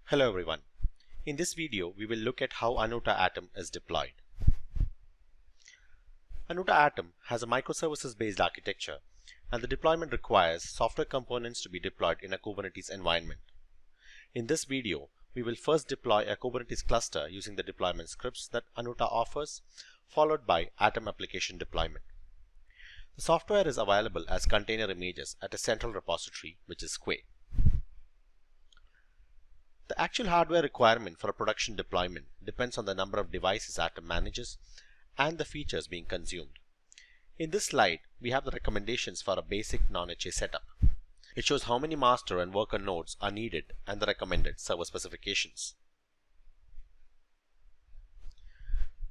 Hello everyone. In this video, we will look at how Anuta Atom is deployed. Anuta Atom has a microservices-based architecture, and the deployment requires software components to be deployed in a Kubernetes environment. In this video, we will first deploy a Kubernetes cluster using the deployment scripts that Anuta offers, followed by Atom application deployment. The software is available as container images at a central repository, which is Quay. The actual hardware requirement for a production deployment depends on the number of devices Atom manages and the features being consumed. In this slide, we have the recommendations for a basic non-HA setup. It shows how many master and worker nodes are needed and the recommended server specifications.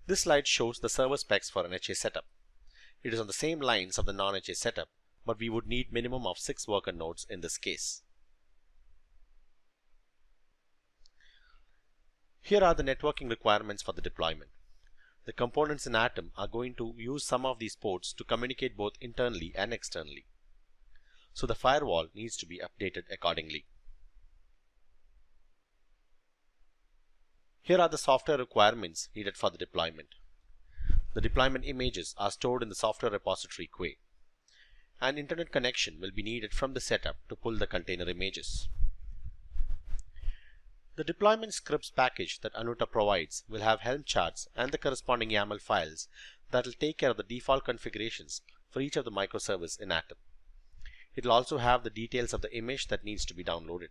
This slide shows the server specs for an HA setup. It is on the same lines of the non-HA setup, but we would need minimum of 6 worker nodes in this case. Here are the networking requirements for the deployment. The components in Atom are going to use some of these ports to communicate both internally and externally. So the firewall needs to be updated accordingly. Here are the software requirements needed for the deployment. The deployment images are stored in the software repository Quay. An internet connection will be needed from the setup to pull the container images. The deployment scripts package that Anuta provides will have Helm charts and the corresponding YAML files that will take care of the default configurations for each of the microservices in Atom. It will also have the details of the image that needs to be downloaded.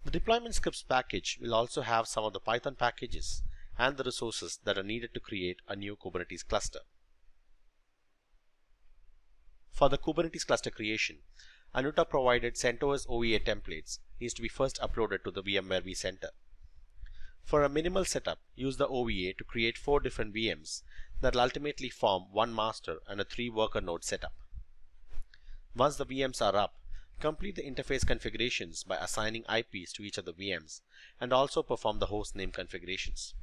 The deployment scripts package will also have some of the Python packages and the resources that are needed to create a new Kubernetes cluster. For the Kubernetes cluster creation, Anuta provided CentOS OEA templates needs to be first uploaded to the VMware vCenter. For a minimal setup, use the OVA to create 4 different VMs that will ultimately form one master and a 3 worker node setup. Once the VMs are up, complete the interface configurations by assigning IPs to each of the VMs and also perform the host name configurations.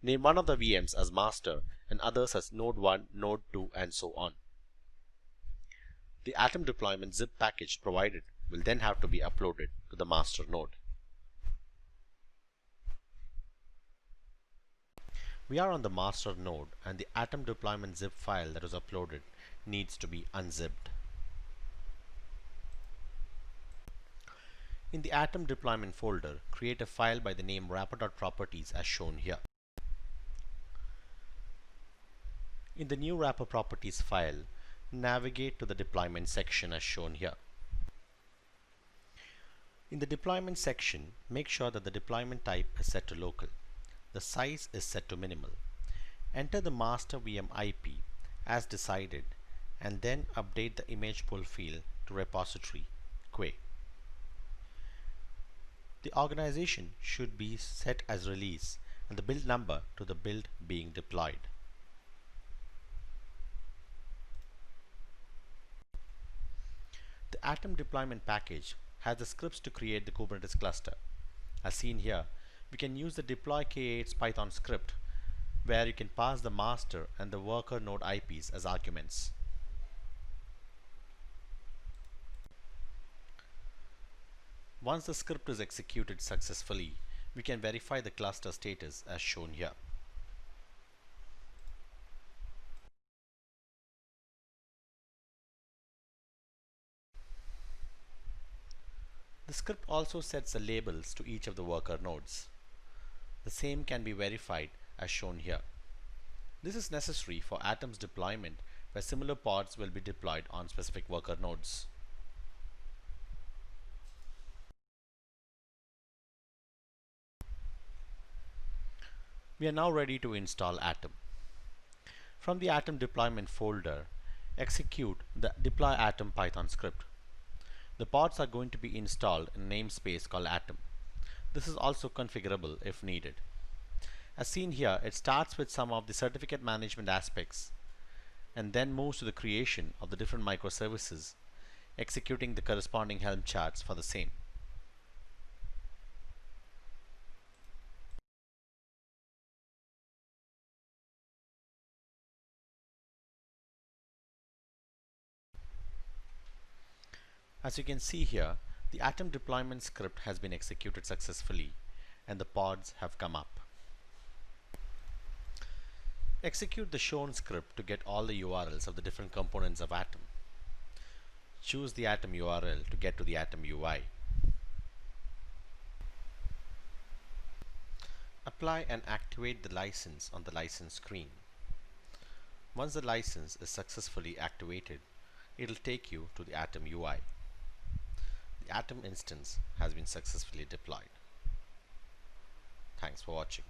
Name one of the VMs as master and others as node 1, node 2 and so on. The Atom deployment zip package provided will then have to be uploaded to the master node. We are on the master node and the Atom deployment zip file that was uploaded needs to be unzipped. In the Atom deployment folder, create a file by the name wrapper.properties as shown here. In the new wrapper properties file, navigate to the deployment section as shown here. In the deployment section, make sure that the deployment type is set to local. The size is set to minimal. Enter the master VM IP as decided and then update the image pull field to repository Quay. The organization should be set as release and the build number to the build being deployed. The Atom deployment package has the scripts to create the Kubernetes cluster. As seen here, we can use the deploy k8's Python script where you can pass the master and the worker node IPs as arguments. Once the script is executed successfully, we can verify the cluster status as shown here. The script also sets the labels to each of the worker nodes. The same can be verified as shown here. This is necessary for Atom's deployment where similar pods will be deployed on specific worker nodes. We are now ready to install Atom. From the Atom deployment folder, execute the deploy Atom Python script. The pods are going to be installed in a namespace called Atom. This is also configurable if needed. As seen here, it starts with some of the certificate management aspects and then moves to the creation of the different microservices, executing the corresponding Helm charts for the same. As you can see here, The Atom deployment script has been executed successfully and the pods have come up. Execute the shown script to get all the URLs of the different components of Atom. Choose the Atom URL to get to the Atom UI. Apply and activate the license on the license screen. Once the license is successfully activated, it will take you to the Atom UI. The Atom instance has been successfully deployed. Thanks for watching.